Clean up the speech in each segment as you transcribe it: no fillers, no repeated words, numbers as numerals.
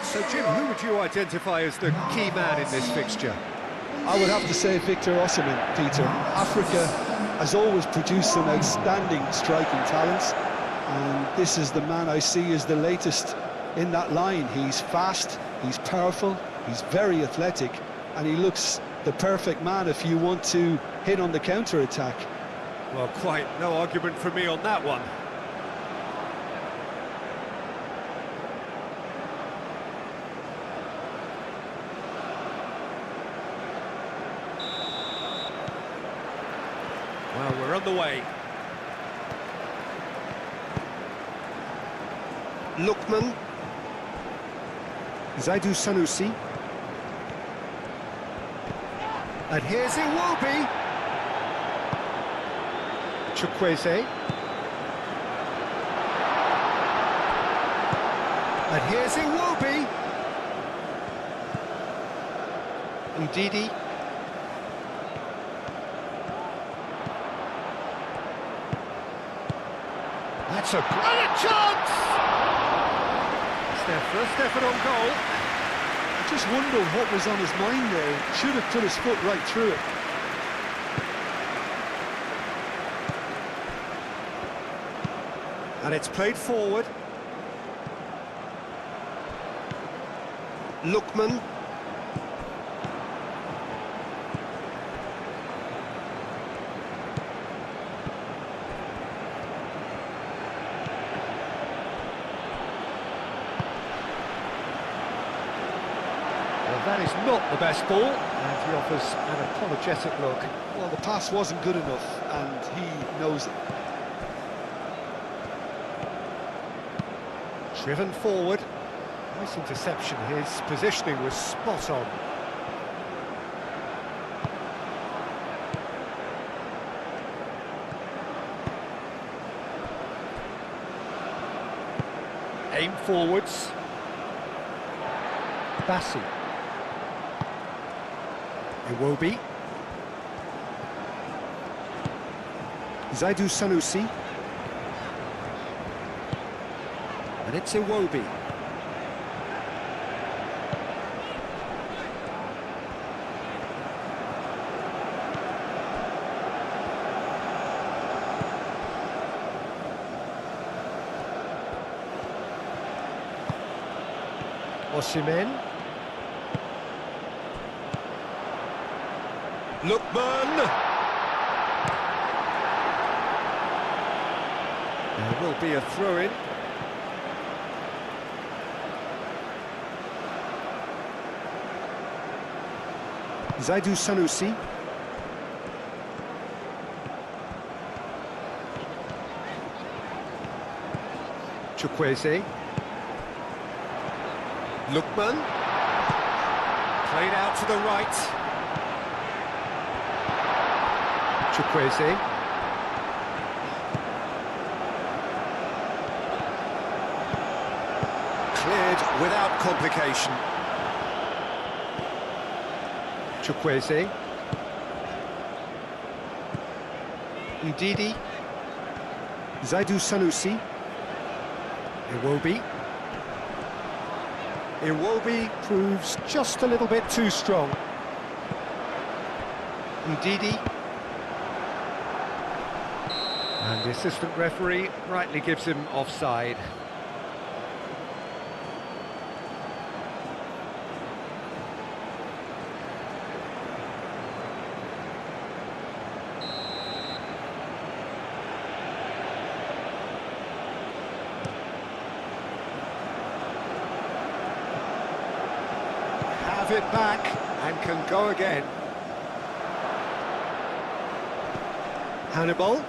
So, Jim, who would you identify as the key man in this fixture? I would have to say Victor Osimhen, Peter. Africa has always produced some outstanding striking talents, and this is the man I see as the latest in that line. He's fast, he's powerful, he's very athletic, and he looks the perfect man if you want to hit on the counter-attack. Well, quite no argument from me on that one. Well, we're on the way. Lookman. Zaidu Sanusi. And here's Iwobi. Chukwueze. And here's Iwobi. Ndidi. That's a great chance! It's their first effort on goal. I just wonder what was on his mind there. Should have put his foot right through it. And it's played forward. Lookman. Well, that is not the best ball, and he offers an apologetic look. Well, the pass wasn't good enough, and he knows it. Driven forward. Nice interception. His positioning was spot on. Aim forwards. Bassi. Iwobi. Zaidu Sanusi. And it's Iwobi. Osimhen. Lookman. There will be a throw-in. Zaidu Sanusi. Chukwueze. Lookman. Played out to the right. Chukwueze. Cleared without complication. Chukwueze. Ndidi. Zaidu Sanusi. Iwobi. Iwobi proves just a little bit too strong. Ndidi. And the assistant referee rightly gives him offside. Have it back and can go again. Hannibal.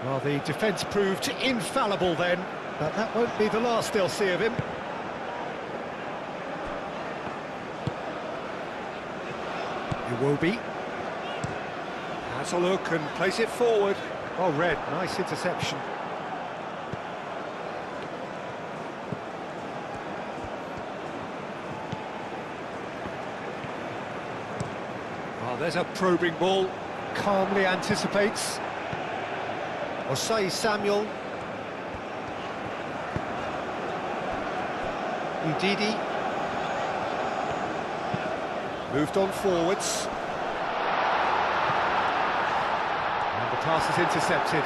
Well, the defence proved infallible then, but that won't be the last they'll see of him. Iwobi. Has a look and plays it forward. Oh, Red, nice interception. Oh, there's a probing ball. Calmly anticipates. Osei Samuel. Udidi. Moved on forwards. And the pass is intercepted.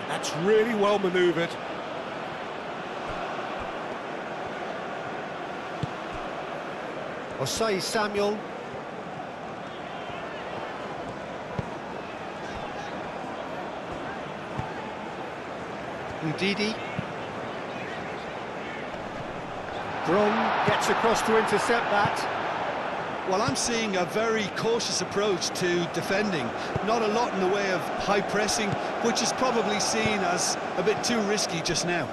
That's really well manoeuvred. Osei Samuel. Udidi. Bron gets across to intercept that. Well, I'm seeing a very cautious approach to defending. Not a lot in the way of high pressing, which is probably seen as a bit too risky just now.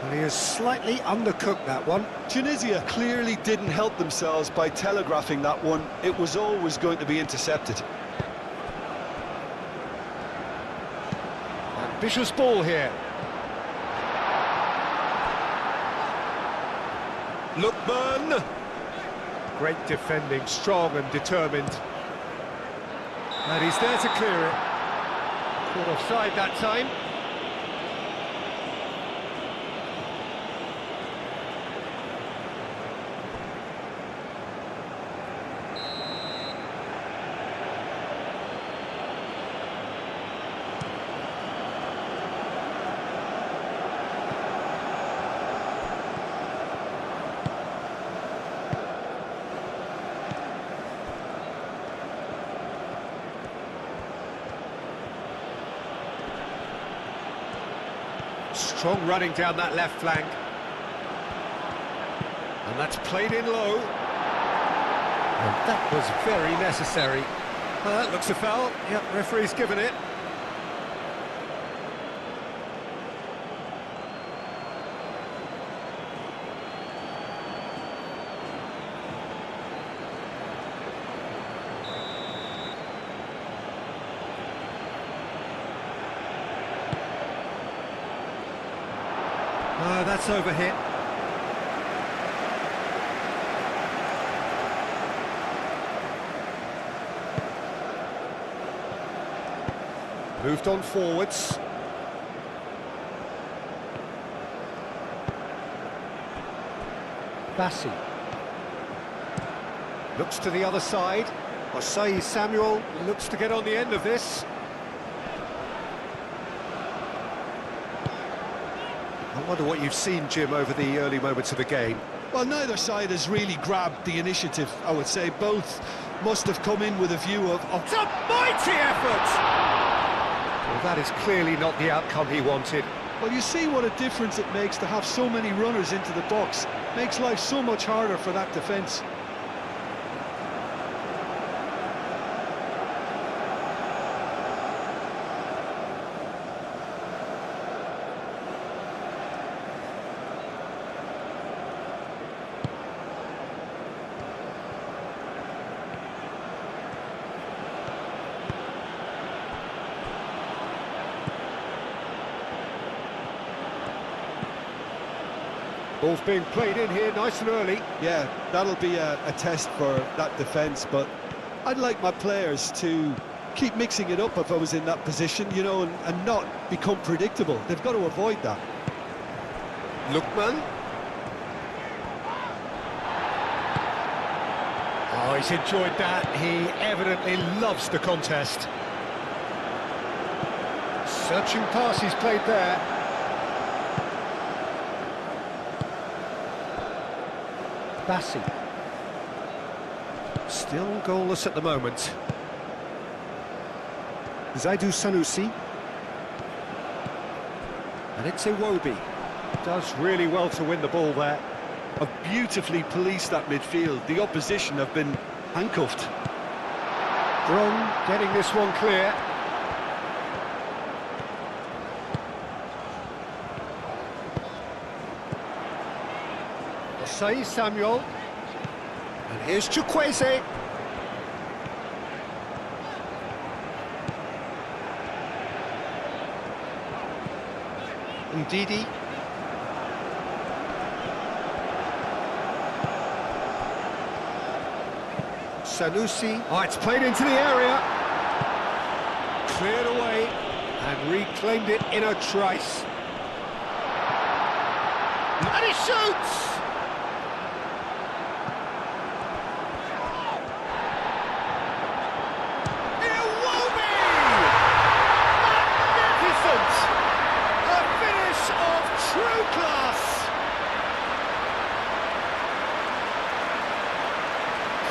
And he has slightly undercooked that one. Tunisia clearly didn't help themselves by telegraphing that one. It was always going to be intercepted. Ambitious ball here. Lookman. Great defending, strong and determined. And he's there to clear it. Caught offside that time. Strong running down that left flank. And that's played in low. And that was very necessary. That looks a foul. Yep, referee's given it. That's overhit. Moved on forwards. Bassi. Looks to the other side. Osei Samuel looks to get on the end of this. I wonder what you've seen, Jim, over the early moments of the game. Well, neither side has really grabbed the initiative, I would say. Both must have come in with a view of... It's a mighty effort! Well, that is clearly not the outcome he wanted. Well, you see what a difference it makes to have so many runners into the box. Makes life so much harder for that defence. Ball's being played in here nice and early. Yeah, that'll be a test for that defence, but I'd like my players to keep mixing it up if I was in that position, you know, and not become predictable. They've got to avoid that. Lookman. Oh, he's enjoyed that. He evidently loves the contest. Searching pass he's played there. Bassi. Still goalless at the moment. Zaidu Sanusi. And it's Iwobi. Does really well to win the ball there. Have beautifully policed that midfield. The opposition have been handcuffed. Bron getting this one clear. Osei Samuel. And here's Chukwueze. Ndidi. Sanusi. Oh, it's played into the area. Cleared away and reclaimed it in a trice. And he shoots! A finish of true class!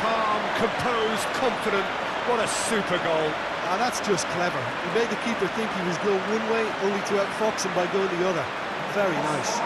Calm, composed, confident, what a super goal. And that's just clever. He made the keeper think he was going one way, only to outfox him by going the other. Very nice.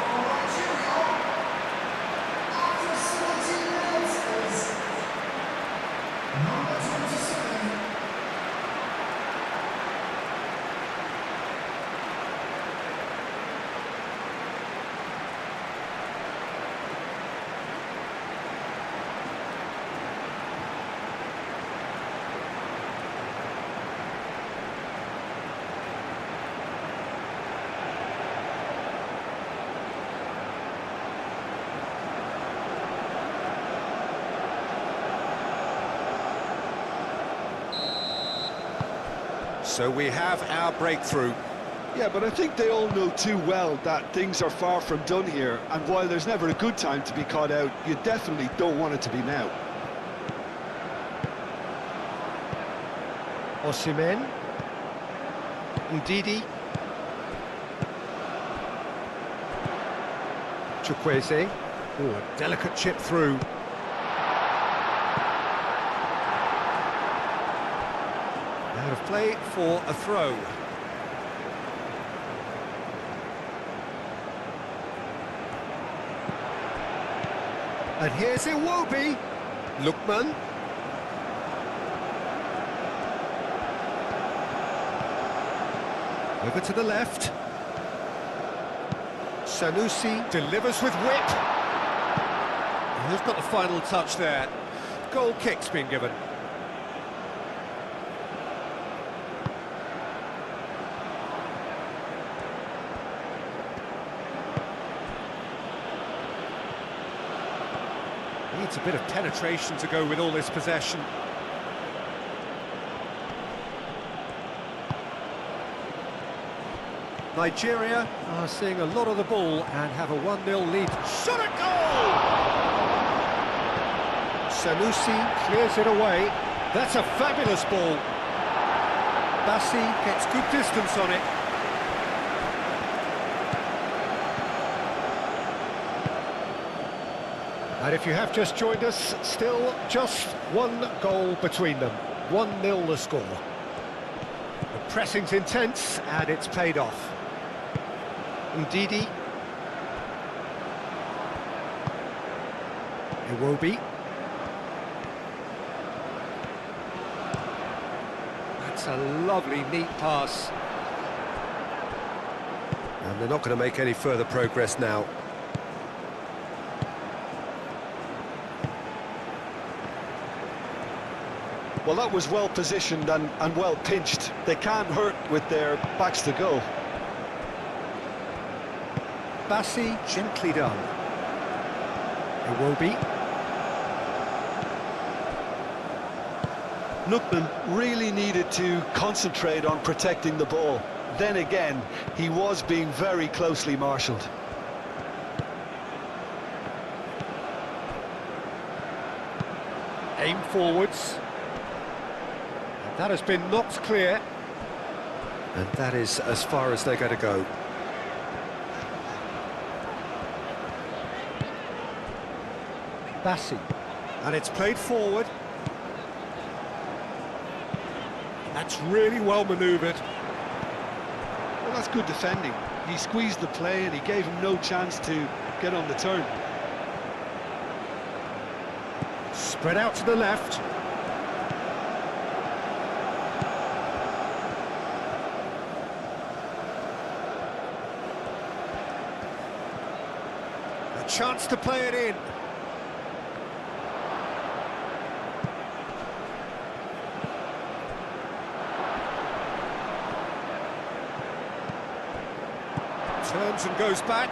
So we have our breakthrough. Yeah, but I think they all know too well that things are far from done here, and while there's never a good time to be caught out, you definitely don't want it to be now. Osimhen. Ndidi. Chukwueze. Oh, a delicate chip through. Out of play for a throw. And here's Iwobi. Lookman. Over to the left. Sanusi. Delivers with whip. Who's got the final touch there? Goal kick's been given. Needs a bit of penetration to go with all this possession. Nigeria are seeing a lot of the ball and have a 1-0 lead. Shot at goal! Sanusi clears it away. That's a fabulous ball. Bassi gets good distance on it. And if you have just joined us, still just one goal between them. 1-0 the score. The pressing's intense and it's paid off. Ndidi. Iwobi. That's a lovely, neat pass. And they're not going to make any further progress now. Well, that was well positioned and well pinched. They can't hurt with their backs to goal. Bassi gently done. Iwobi. Lookman really needed to concentrate on protecting the ball. Then again, he was being very closely marshalled. Aim forwards. And that has been knocked clear. And that is as far as they're going to go. Bassi. And it's played forward. That's really well manoeuvred. Well, that's good defending. He squeezed the play and he gave him no chance to get on the turn. Spread out to the left. A chance to play it in. Turns and goes back.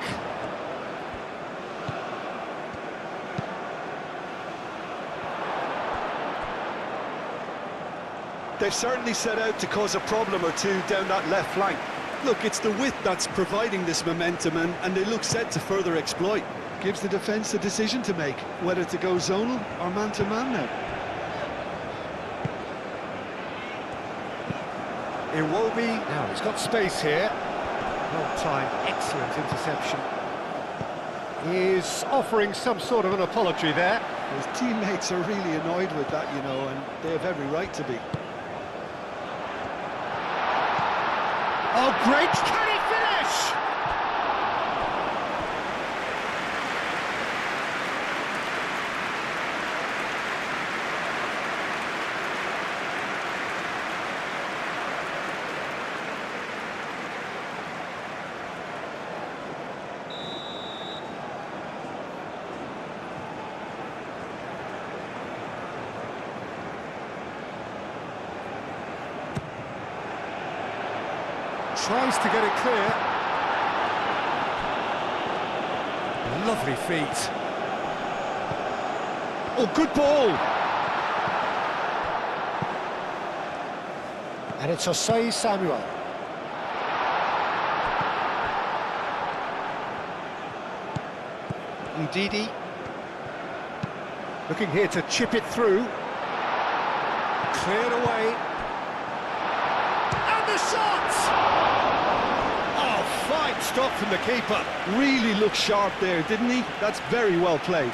They've certainly set out to cause a problem or two down that left flank. Look, it's the width that's providing this momentum, and they look set to further exploit. Gives the defence a decision to make, whether to go zonal or man-to-man now. Iwobi, now he's got space here. Well timed, excellent interception. He's offering some sort of an apology there. His teammates are really annoyed with that, you know, and they have every right to be. Oh, great! Can he finish? Tries to get it clear. Lovely feet. Oh, good ball! And it's Osei Samuel. Ndidi. Looking here to chip it through. Cleared away. And the shot! Fine stop from the keeper. Really looked sharp there, didn't he? That's very well played.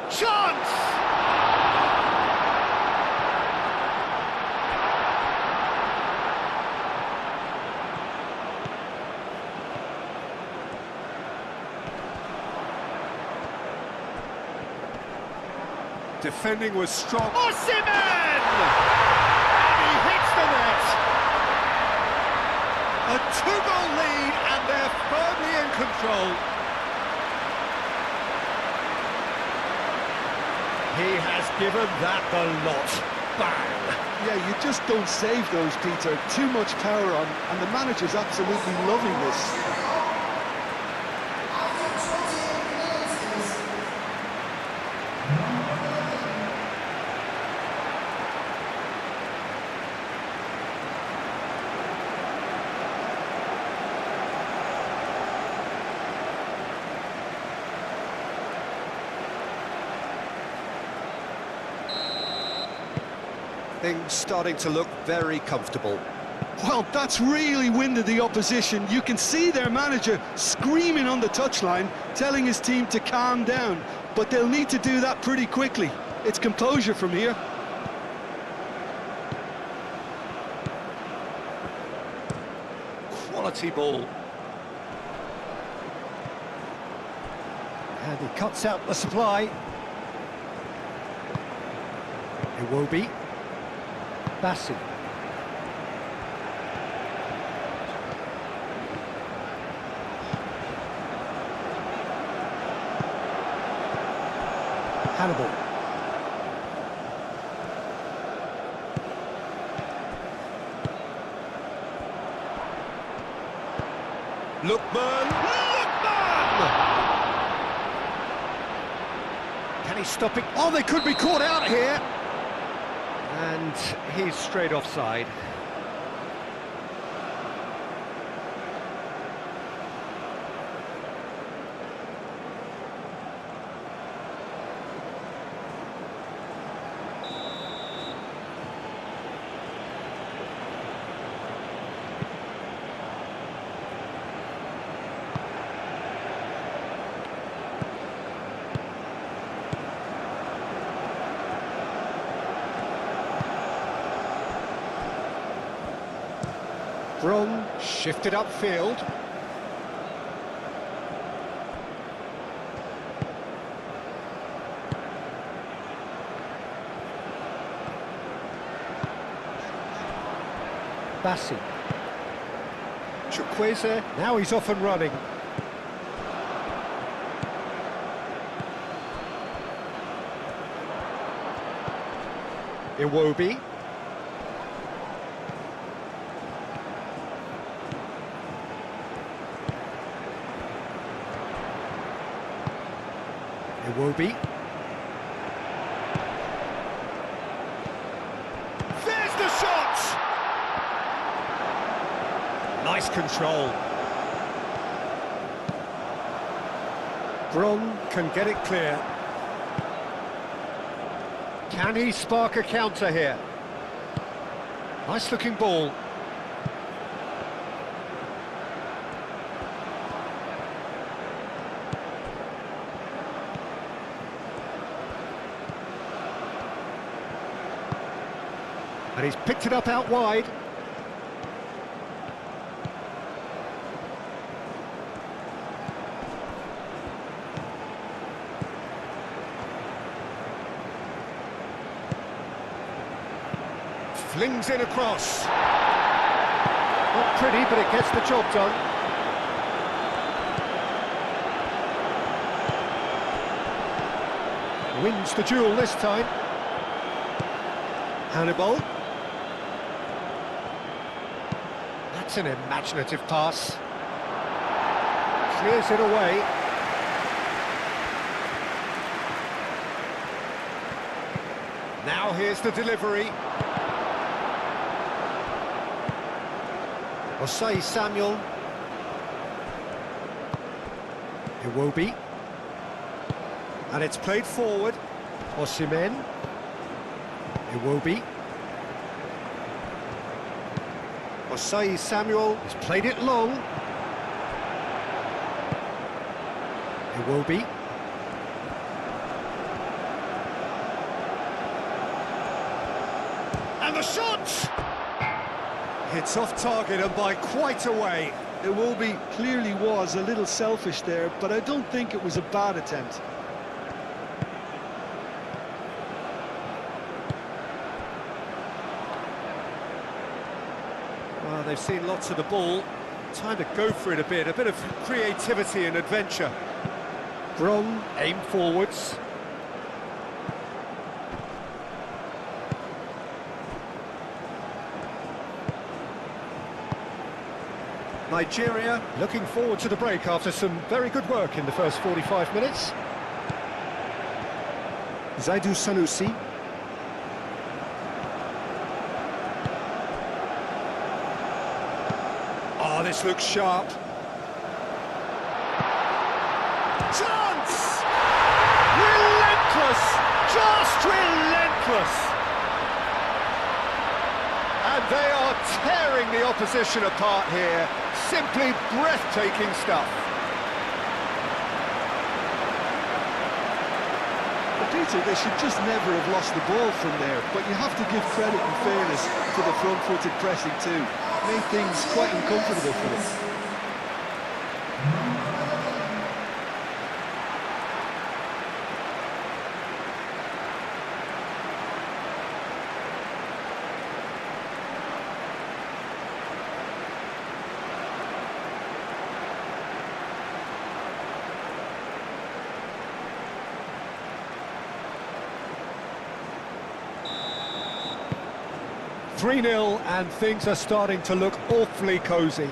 Chance! Defending was strong. Osimhen! And he hits the net! A two-goal lead, and they're firmly in control. He has given that the lot. Bang! Yeah, you just don't save those, Peter. Too much power on, and the manager's absolutely loving this. Things starting to look very comfortable. Well, that's really winded the opposition. You can see their manager screaming on the touchline, telling his team to calm down. But they'll need to do that pretty quickly. It's composure from here. Quality ball. And he cuts out the supply. Iwobi. Bassi. Hannibal. Lookman! Can he stop it? Oh, they could be caught out here! And he's straight offside. Brom shifted upfield. Bassi. Chukwueze, now he's off and running. Iwobi. Iwobi. There's the shot! Nice control. Bron can get it clear. Can he spark a counter here? Nice looking ball. And he's picked it up out wide. Flings in across. Not pretty, but it gets the job done. Wins the duel this time. Hannibal. That's an imaginative pass. Clears it away. Now here's the delivery. Osei Samuel. Iwobi. And it's played forward. Osimhen. Iwobi. Osei Samuel has played it long. Iwobi. And the shot! Hits off target and by quite a way. Iwobi clearly was a little selfish there, but I don't think it was a bad attempt. Well, they've seen lots of the ball. Time to go for it a bit of creativity and adventure. Bron aim forwards. Nigeria looking forward to the break after some very good work in the first 45 minutes. Zaidu Sanusi. Oh, this looks sharp. Chance! Relentless! Just relentless! And they are tearing the opposition apart here. Simply breathtaking stuff. Peter, they should just never have lost the ball from there, but you have to give credit and fairness to the front-footed pressing too. Made things quite uncomfortable for them. 3-0 and things are starting to look awfully cosy.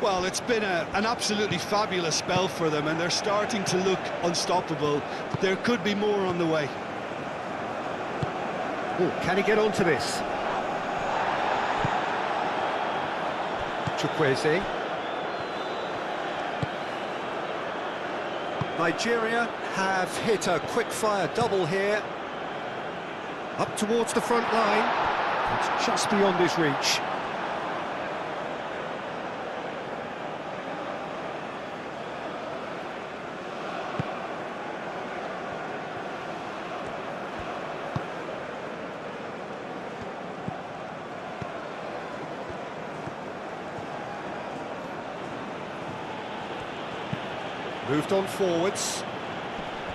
Well, it's been an absolutely fabulous spell for them, and they're starting to look unstoppable. There could be more on the way. Ooh, can he get onto this? Chukwueze. Nigeria have hit a quick-fire double here. Up towards the front line. It's just beyond his reach. Moved on forwards.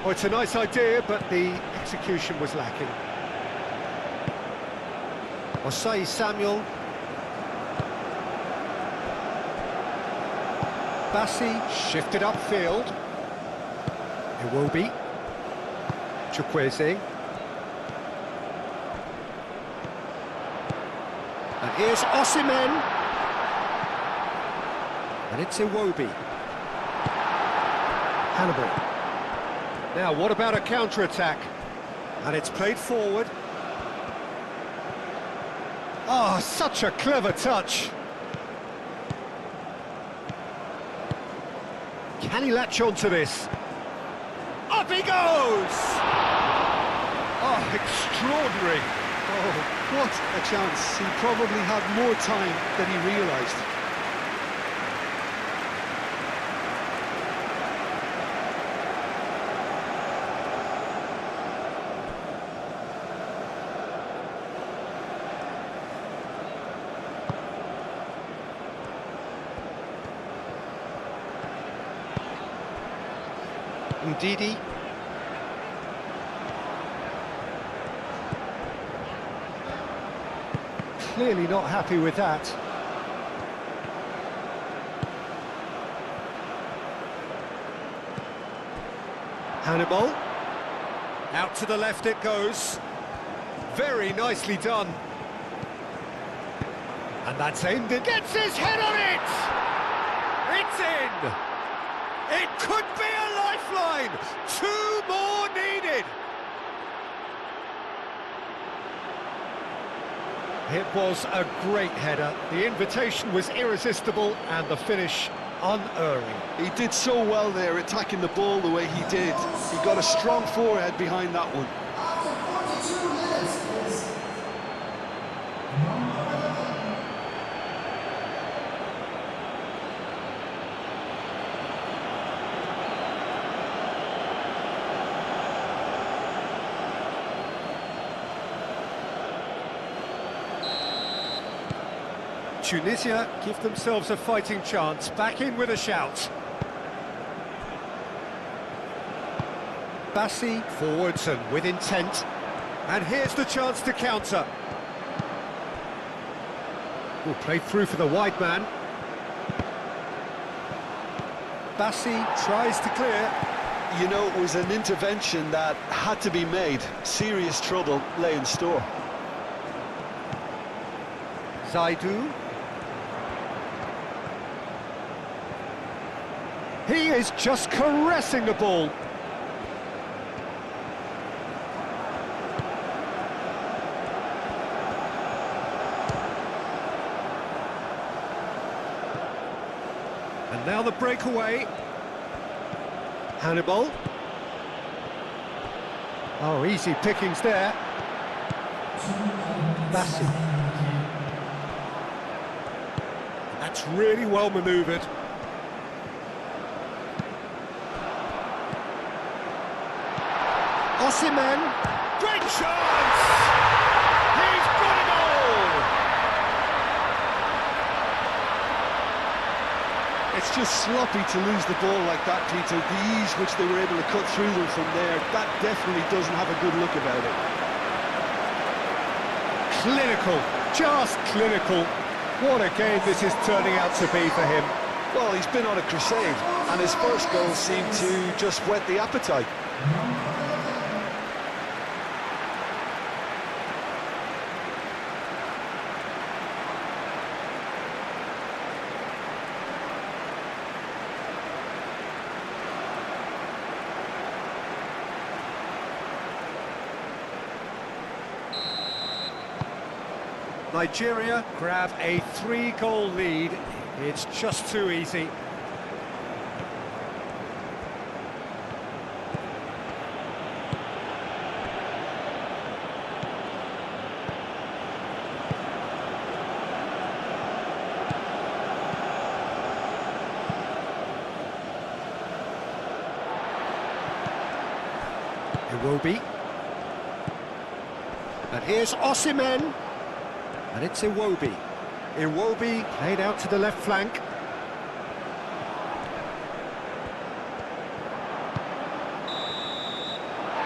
Oh, it's a nice idea, but the execution was lacking. Osei Samuel. Bassi shifted upfield. Iwobi. Chukwueze. And here's Osimhen. And it's Iwobi. Hannibal. Now, what about a counter-attack? And it's played forward. Oh, such a clever touch. Can he latch on to this? Up he goes! Oh, extraordinary. Oh, what a chance. He probably had more time than he realised. Ndidi. Clearly not happy with that. Hannibal. Out to the left it goes. Very nicely done. And that's aimed it. Gets his head on it! It's in! It could be a lifeline! 2 more needed! It was a great header. The invitation was irresistible and the finish unerring. He did so well there, attacking the ball the way he did. He got a strong forehead behind that one. Tunisia give themselves a fighting chance, back in with a shout. Bassi forwards and with intent. And here's the chance to counter. Will play through for the wide man. Bassi tries to clear. You know, it was an intervention that had to be made. Serious trouble lay in store. Zaidu. He is just caressing the ball. And now the breakaway. Hannibal. Oh, easy pickings there. Bassi. That's really well manoeuvred. Osimhen, great chance! He's got it all! It's just sloppy to lose the ball like that, Peter. The ease which they were able to cut through them from there, that definitely doesn't have a good look about it. Clinical, just clinical. What a game this is turning out to be for him. Well, he's been on a crusade, and his first goal seemed to just whet the appetite. Nigeria grab a 3-goal lead. It's just too easy. Iwobi. And here's Osimhen. And it's Iwobi. Iwobi played out to the left flank.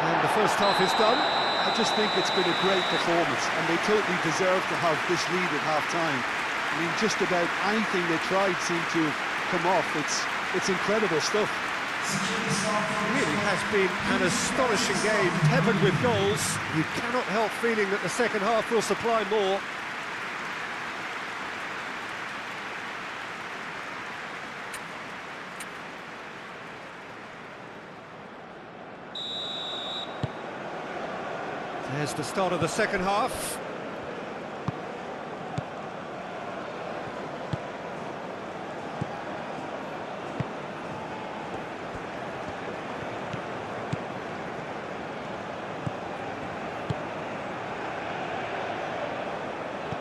And the first half is done. I just think it's been a great performance, and they totally deserve to have this lead at half-time. I mean, just about anything they tried seemed to have come off. It's incredible stuff. It really has been an astonishing game, peppered with goals. You cannot help feeling that the second half will supply more. There's the start of the second half.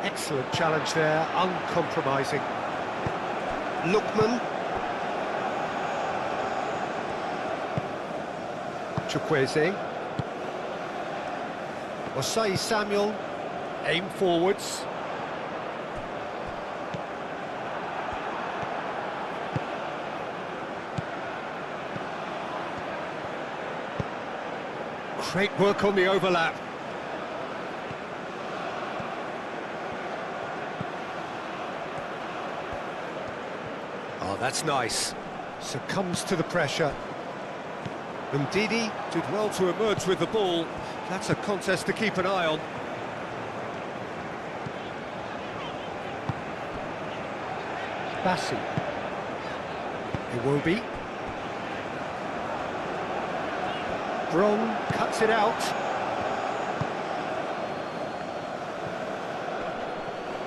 Excellent challenge there, uncompromising. Lookman. Chukwueze. Osai Samuel, aim forwards. Great work on the overlap. Oh, that's nice. Succumbs to the pressure. Ndidi did well to emerge with the ball. That's a contest to keep an eye on. Bassi. Iwobi. Bron cuts it out.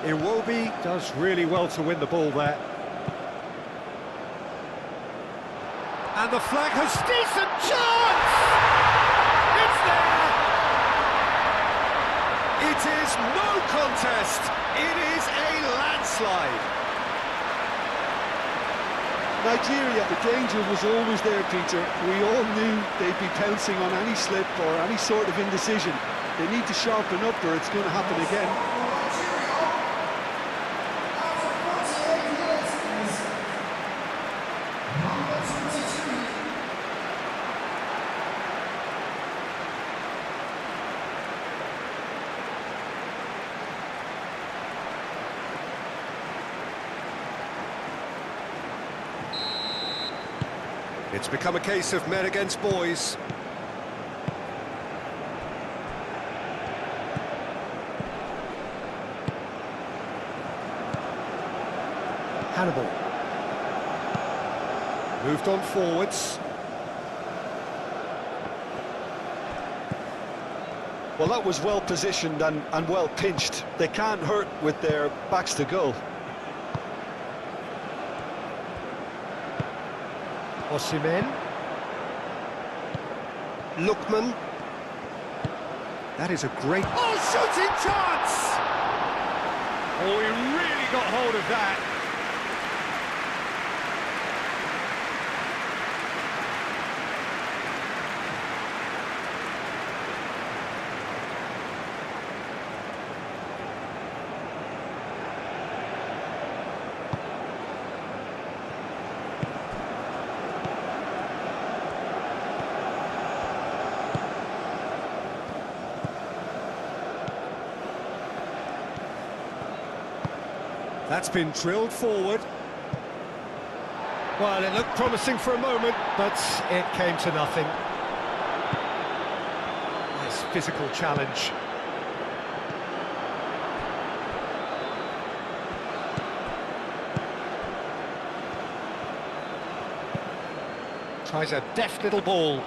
Iwobi does really well to win the ball there. And the flag has decent chance! It's there! It is no contest. It is a landslide. Nigeria, the danger was always there, Peter. We all knew they'd be pouncing on any slip or any sort of indecision. They need to sharpen up or it's going to happen again. It's become a case of men against boys. Hannibal. Moved on forwards. Well, that was well positioned and well pinched. They can't hurt with their backs to goal. Osimhen. Lookman. That is a great... Oh, shooting chance! Oh, he really got hold of that. That's been drilled forward. Well, it looked promising for a moment, but it came to nothing. Nice physical challenge. Tries a deft little ball.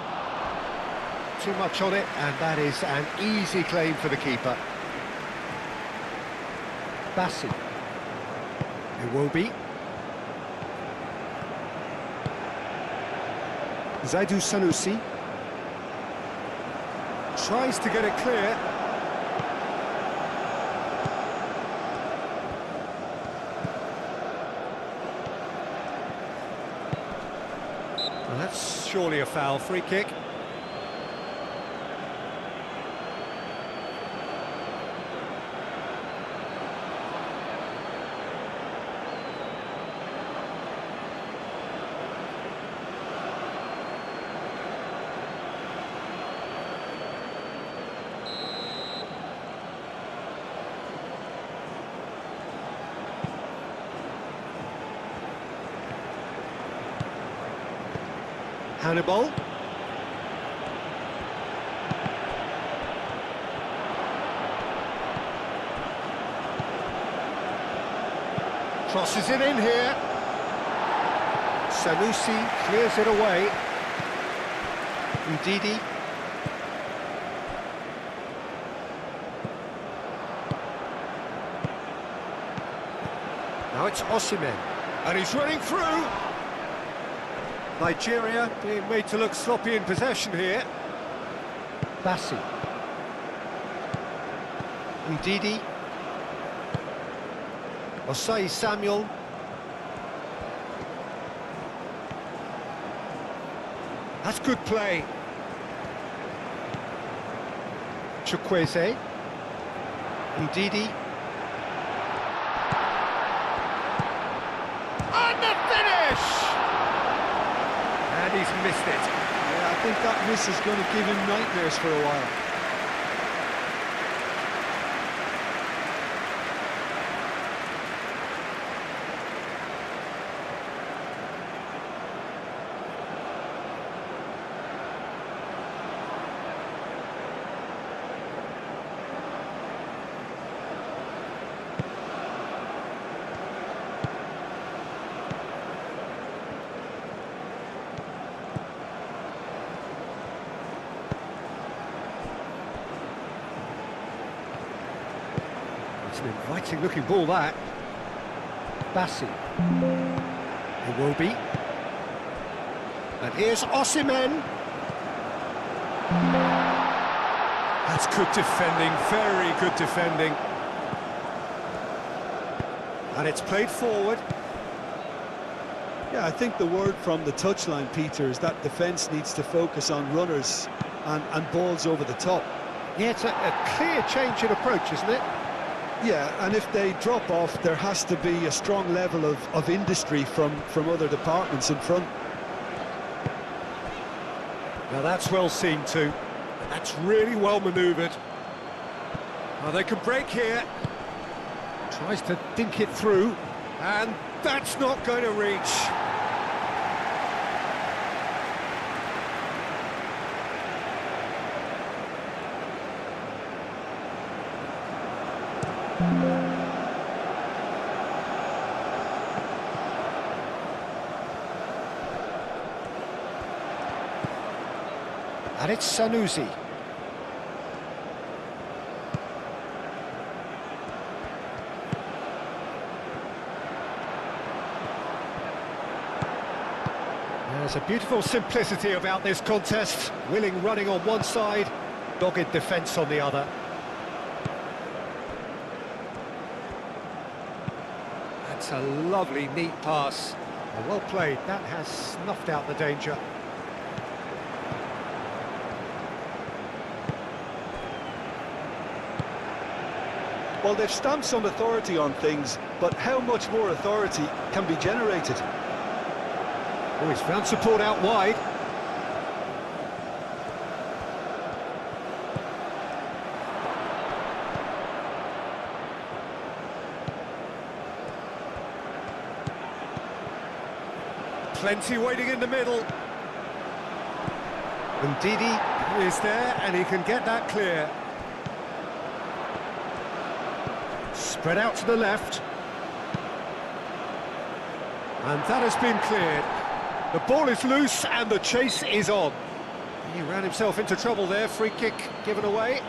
Too much on it, and that is an easy claim for the keeper. Bassi. Iwobi. Zaidu Sanusi. Tries to get it clear. Well, that's surely a foul. Free kick. Hannibal. Crosses it in here. Sanusi clears it away. Ndidi. Now it's Osimhen, and he's running through. Nigeria being made to look sloppy in possession here. Bassi. Ndidi. Osai Samuel. That's good play. Chukwueze. Ndidi. And the finish! And he's missed it. Yeah, I think that miss is going to give him nightmares for a while. It's an inviting looking ball, that. Bassi. It will be. And here's Osimhen. That's good defending, very good defending. And it's played forward. Yeah, I think the word from the touchline, Peter, is that defence needs to focus on runners and balls over the top. Yeah, it's a clear change in approach, isn't it? Yeah, and if they drop off, there has to be a strong level of industry from other departments in front. Now that's well seen too. That's really well manoeuvred. Well, they can break here. Tries to dink it through, and that's not going to reach. And it's Sanusi. There's a beautiful simplicity about this contest. Willing running on one side, dogged defence on the other. That's a lovely, neat pass. Well played. That has snuffed out the danger. Well, they've stamped some authority on things, but how much more authority can be generated? Oh, he's found support out wide. Plenty waiting in the middle. Ndidi is there, and he can get that clear. Spread out to the left. And that has been cleared. The ball is loose and the chase is on. He ran himself into trouble there, free kick given away.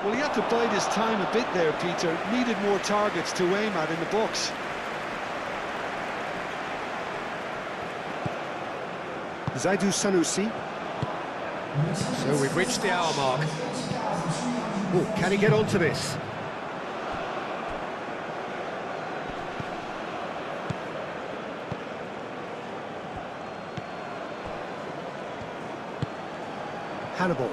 Well, he had to bide his time a bit there, Peter. Needed more targets to aim at in the box. Zaidu Sanusi. So we've reached the hour mark. Oh, can he get onto this? Hannibal.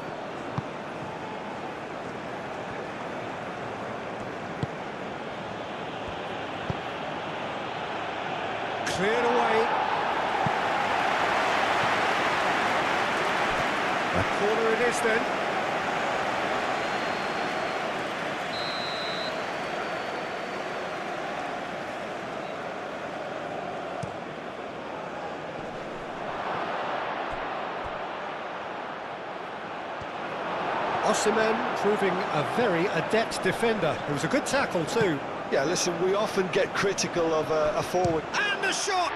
Cleared away. A corner it is then. Osimhen proving a very adept defender. It was a good tackle too. Yeah, listen, we often get critical of a forward. And the shot!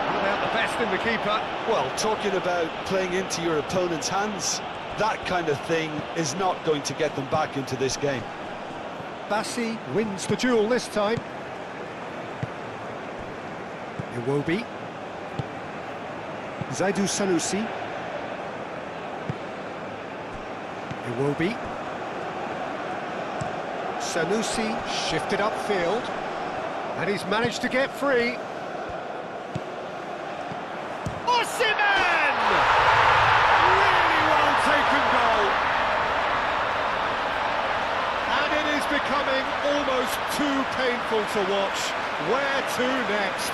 Not out the best in the keeper. Well, talking about playing into your opponent's hands, that kind of thing is not going to get them back into this game. Bassi wins the duel this time. Iwobi. Zaidu Sanusi. Iwobi. Sanusi shifted upfield. And he's managed to get free. Osimhen! Really well taken goal. And it is becoming almost too painful to watch. Where to next?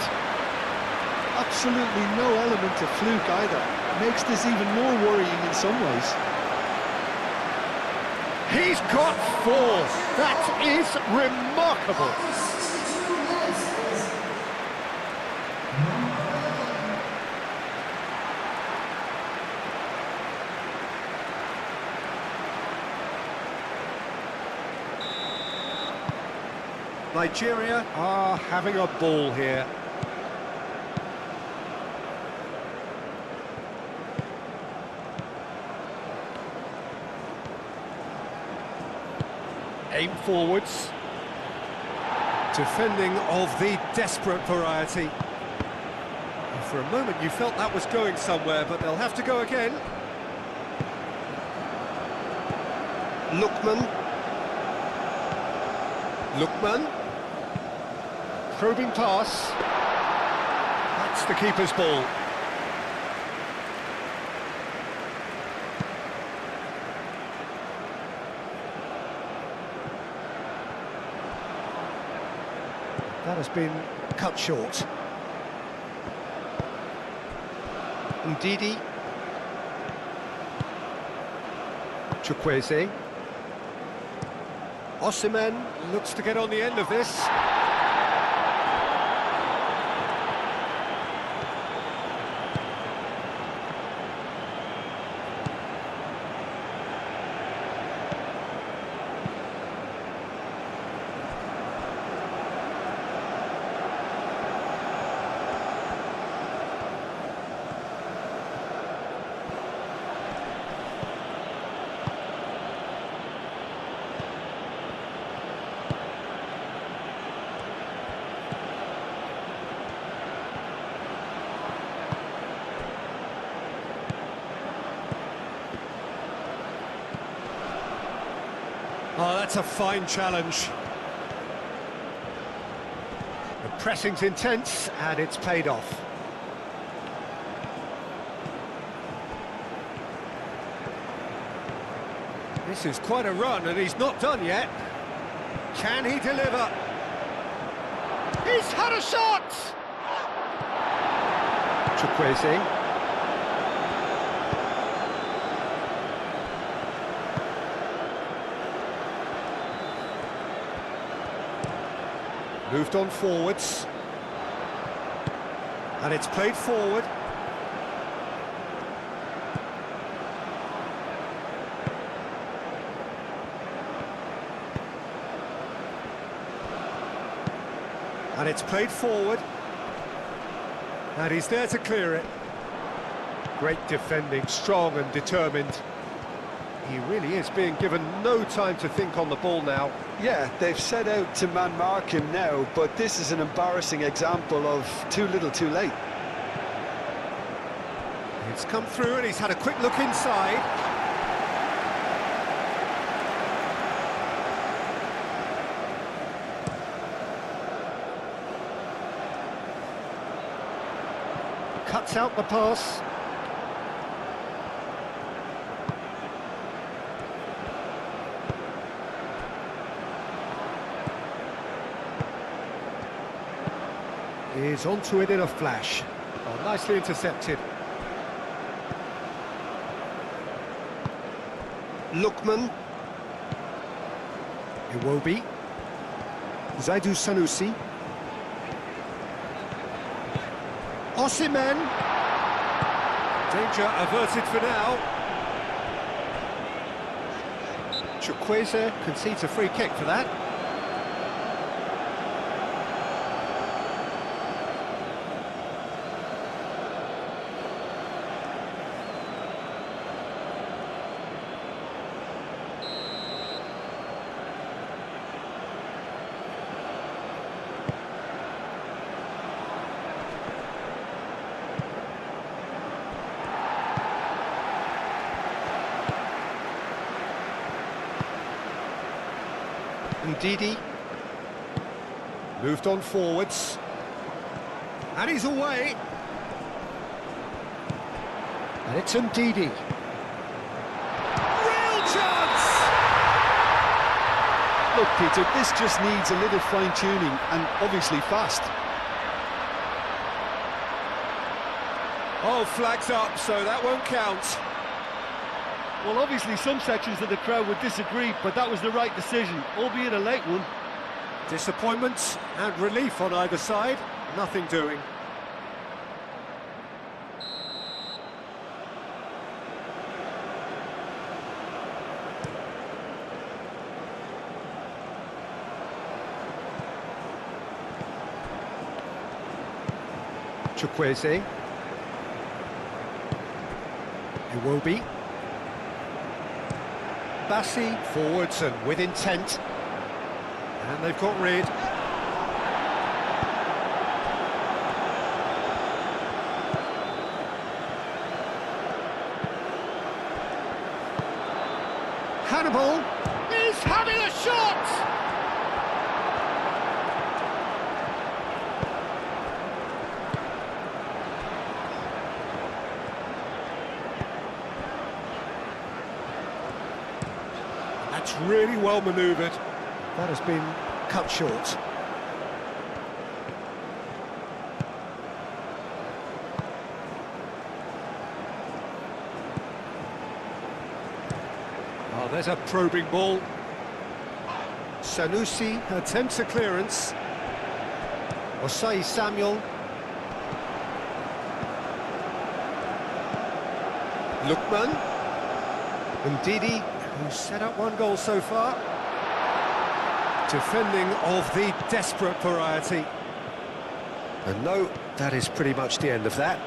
Absolutely no element of fluke either. Makes this even more worrying in some ways. He's got 4. That is remarkable. Nigeria are having a ball here. Aim forwards. Defending of the desperate variety. And for a moment you felt that was going somewhere, but they'll have to go again. Lookman. Probing pass. That's the keeper's ball. That has been cut short. Ndidi. Chukwueze. Osimhen looks to get on the end of this. Oh, that's a fine challenge. The pressing's intense, and it's paid off. This is quite a run, and he's not done yet. Can he deliver? He's had a shot! Chukwueze. Moved on forwards. And it's played forward. And it's played forward. And he's there to clear it. Great defending, strong and determined. He really is being given no time to think on the ball now. Yeah, they've set out to man-mark him now, but this is an embarrassing example of too little too late. It's come through and he's had a quick look inside. Cuts out the pass. Is onto it in a flash. Oh, nicely intercepted. Lookman. Iwobi. Zaidu Sanusi. Osimhen. Danger averted for now. Chukwueze concedes a free kick for that. Ndidi. Moved on forwards. And he's away. And it's Ndidi. Real chance! Look, Peter, this just needs a little fine-tuning and obviously fast. Oh, flags up, so that won't count. Well, obviously some sections of the crowd would disagree, but that was the right decision, albeit a late one. Disappointment and relief on either side. Nothing doing. Chukwueze. Iwobi. Bassi forwards and with intent. And they've got rid. Hannibal is having a shot! That's really well manoeuvred. That has been cut short. Oh, there's a probing ball. Sanusi attempts a clearance. Osai Samuel. Lookman. Ndidi, who's set up one goal so far. Defending of the desperate variety. And no, that is pretty much the end of that.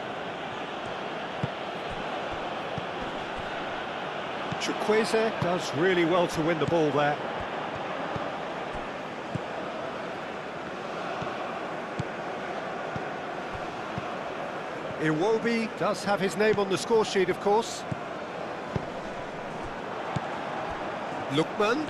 Chukwueze does really well to win the ball there. Iwobi does have his name on the score sheet, of course. Lookman.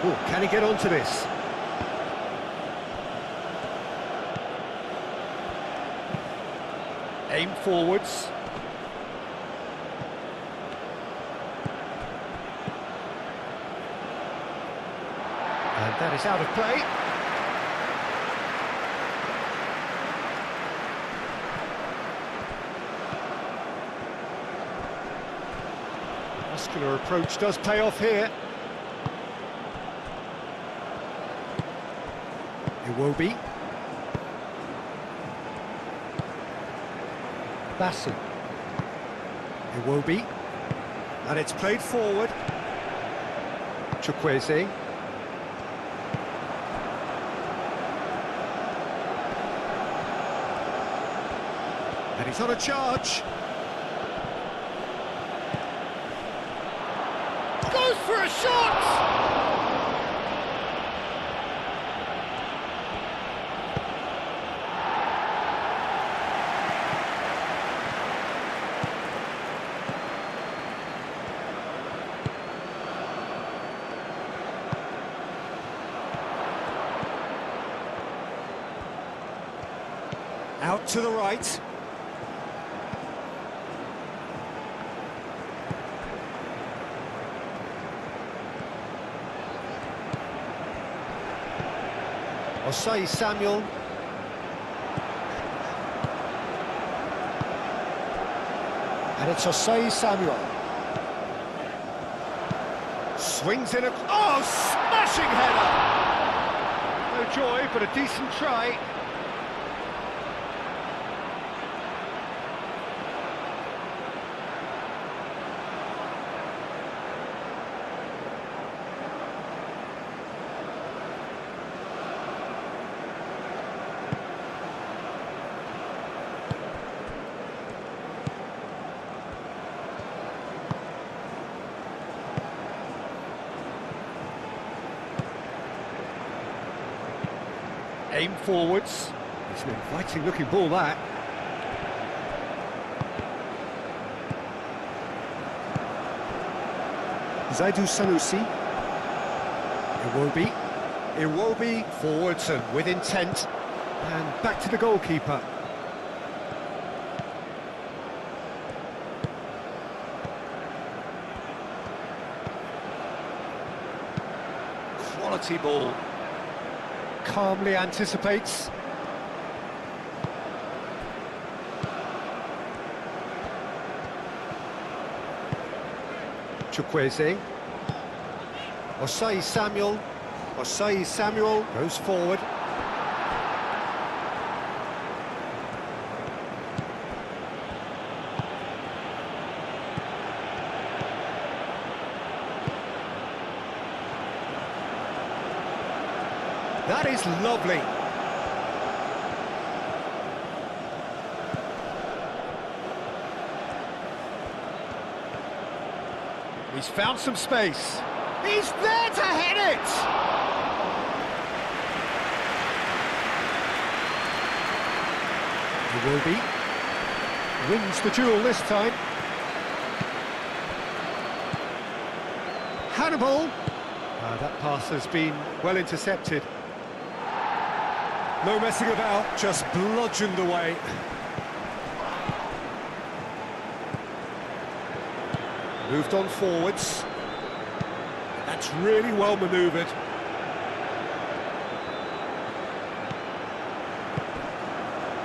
Oh, can he get onto this? Aim forwards. And that is out of play. Muscular approach does pay off here. Iwobi. Bassi. Iwobi. And it's played forward. Chukwueze. And he's on a charge. Goes for a shot! Out to the right. Osai Samuel. And it's Osai Samuel. Swings in a... Oh, smashing header! No joy, but a decent try. Aim forwards. It's an inviting looking ball, that. Zaidu Sanusi. Iwobi forwards and with intent. And back to the goalkeeper. Quality ball. Calmly anticipates. Chukwueze. Osai Samuel goes forward. That is lovely. He's found some space. He's there to hit it! He will be. Wins the duel this time. Hannibal! That pass has been well intercepted. No messing about, just bludgeoned away. Moved on forwards. That's really well manoeuvred.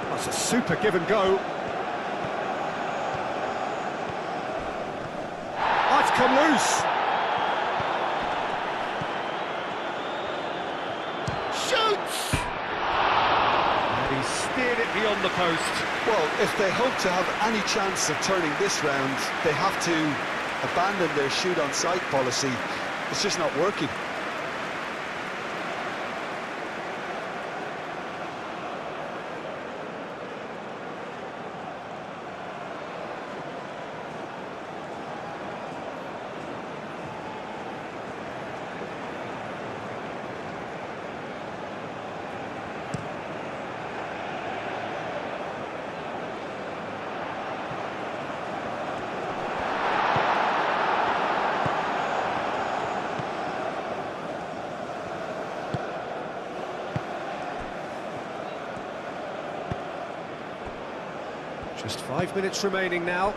That's a super give and go. Oh, it's come loose. Shoots! And he steered it beyond the post. Well, if they hope to have any chance of turning this round, they have to abandon their shoot-on-sight policy. It's just not working. Just 5 minutes remaining now.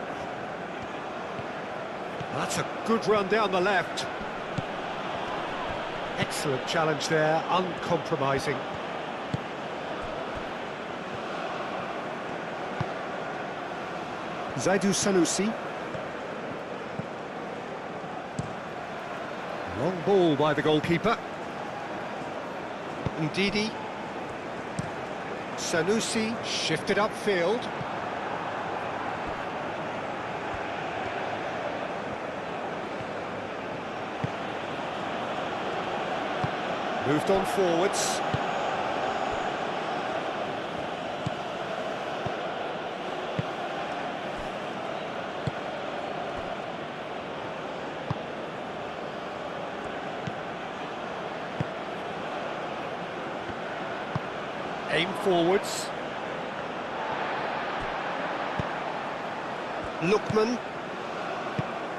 That's a good run down the left. Excellent challenge there, uncompromising. Zaidu Sanusi. Long ball by the goalkeeper. Ndidi. Sanusi shifted upfield. Moved on forwards. Aim forwards. Lookman.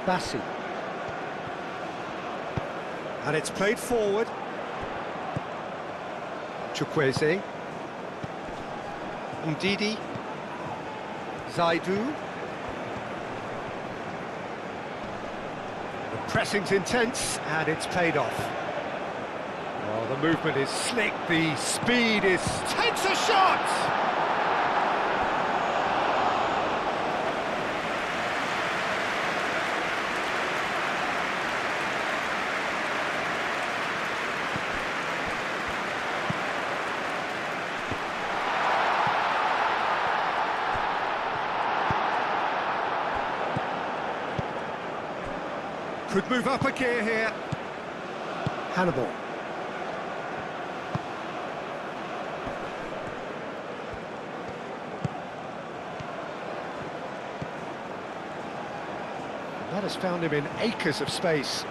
Bassi. And it's played forward. Chukwueze. Ndidi. Zaidu. The pressing's intense and it's paid off. Oh, the movement is slick, the speed is... Takes a shot! Could move up a gear here. Hannibal. That has found him in acres of space.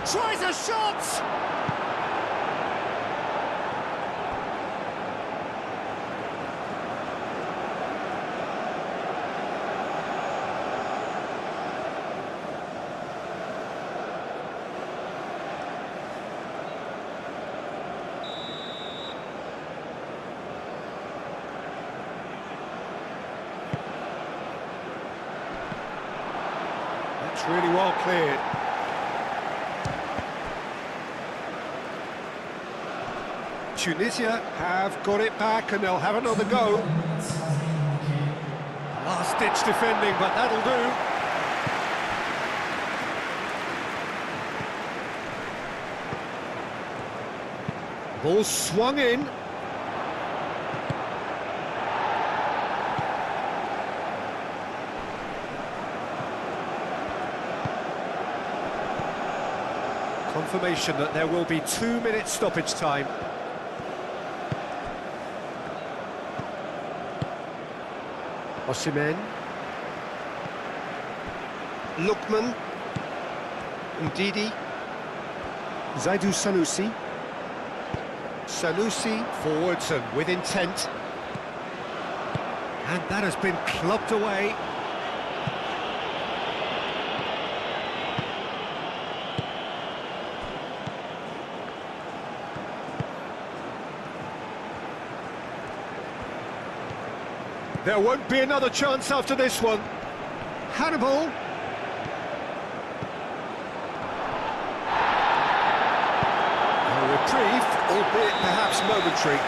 Tries a shot! That's really well cleared. Tunisia have got it back and they'll have another go. Last-ditch defending, but that'll do. Ball swung in. Confirmation that there will be 2 minutes stoppage time. Osimhen. Lookman. Ndidi. Zaidu Sanusi. Sanusi forwards and with intent. And that has been clubbed away. There won't be another chance after this one. Hannibal. A reprieve, albeit perhaps momentary.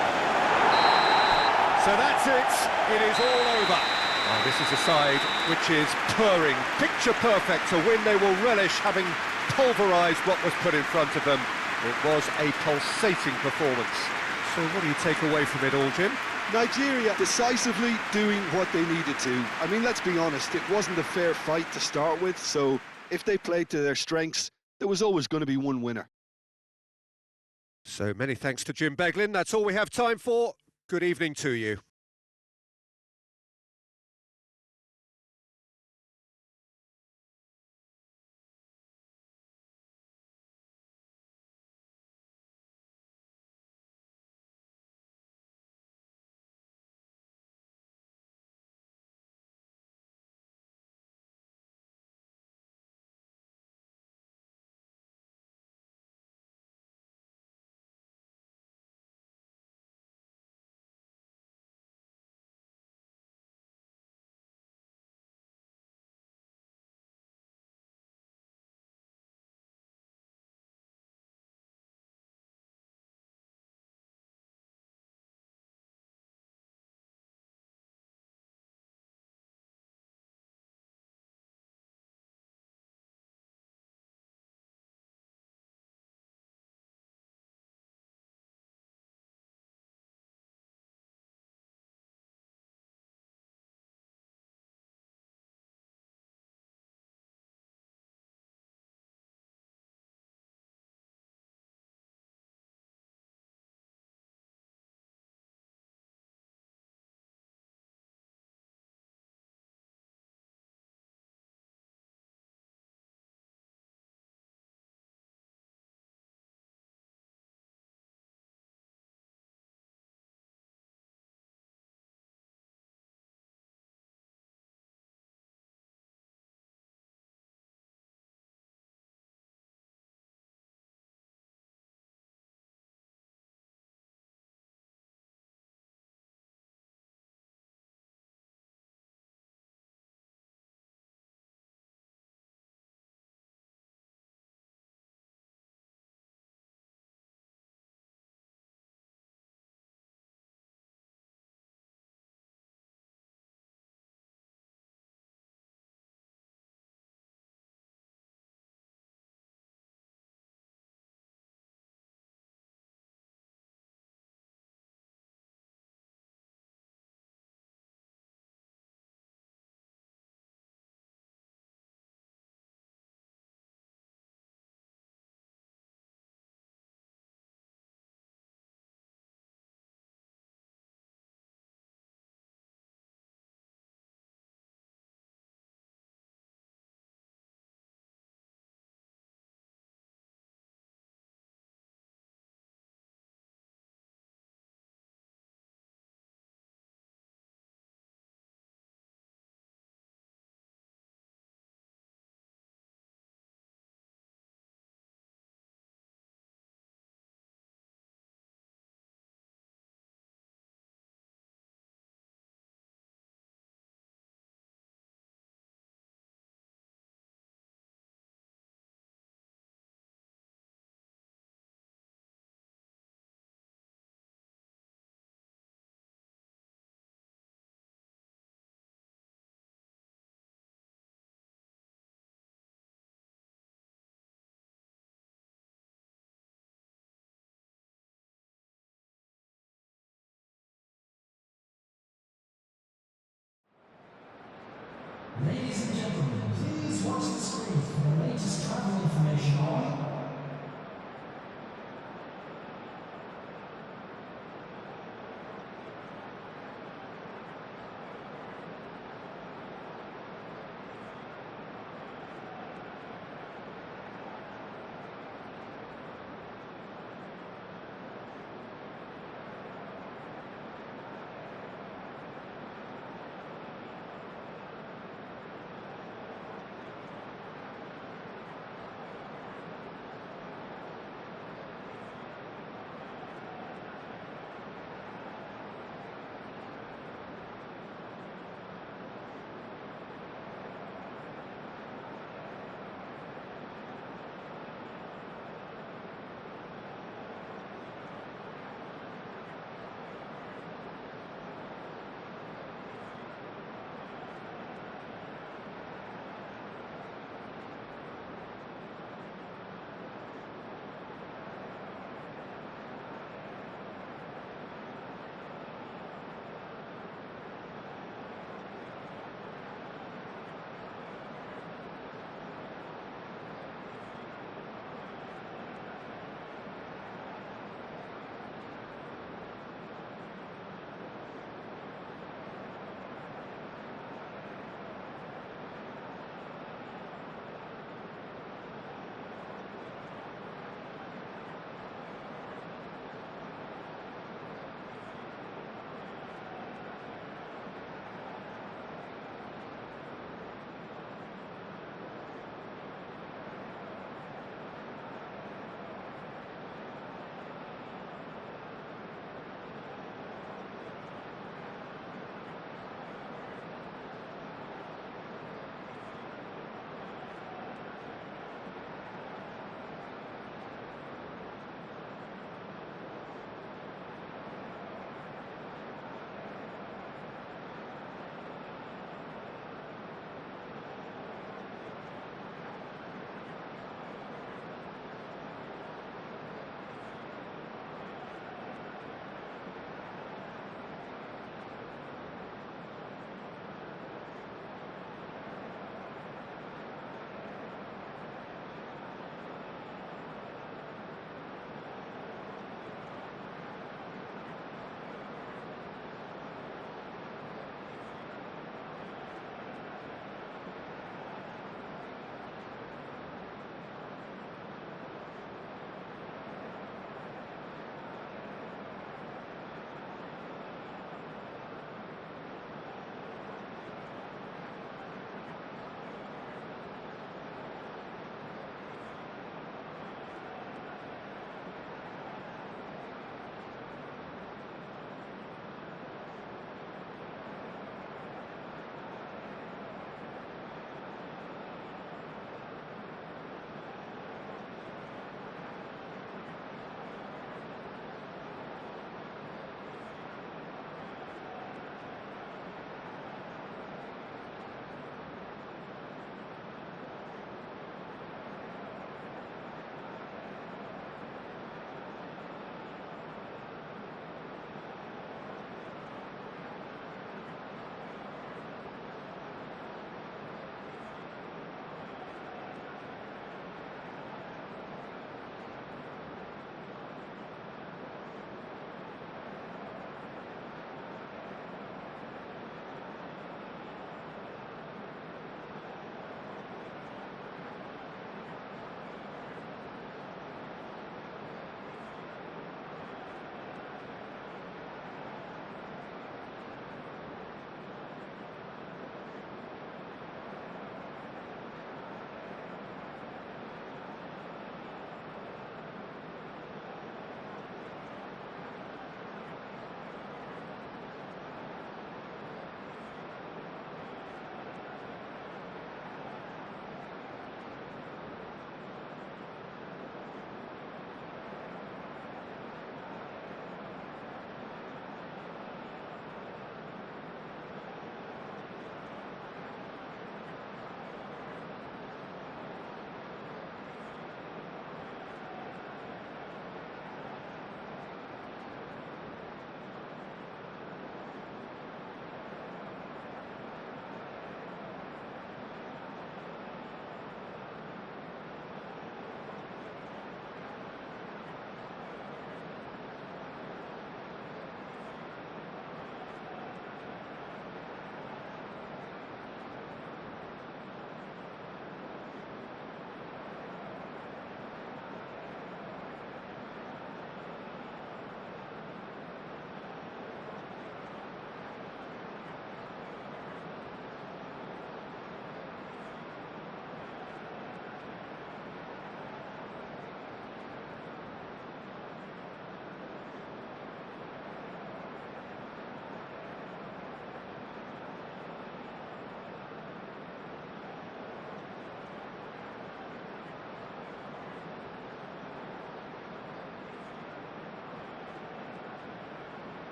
So that's it. It is all over. Oh, this is a side which is purring, picture perfect, a win they will relish, having pulverised what was put in front of them. It was a pulsating performance. So what do you take away from it all, Jim? Nigeria decisively doing what they needed to. I mean, let's be honest, it wasn't a fair fight to start with, so if they played to their strengths, there was always going to be one winner. So many thanks to Jim Beglin. That's all we have time for. Good evening to you.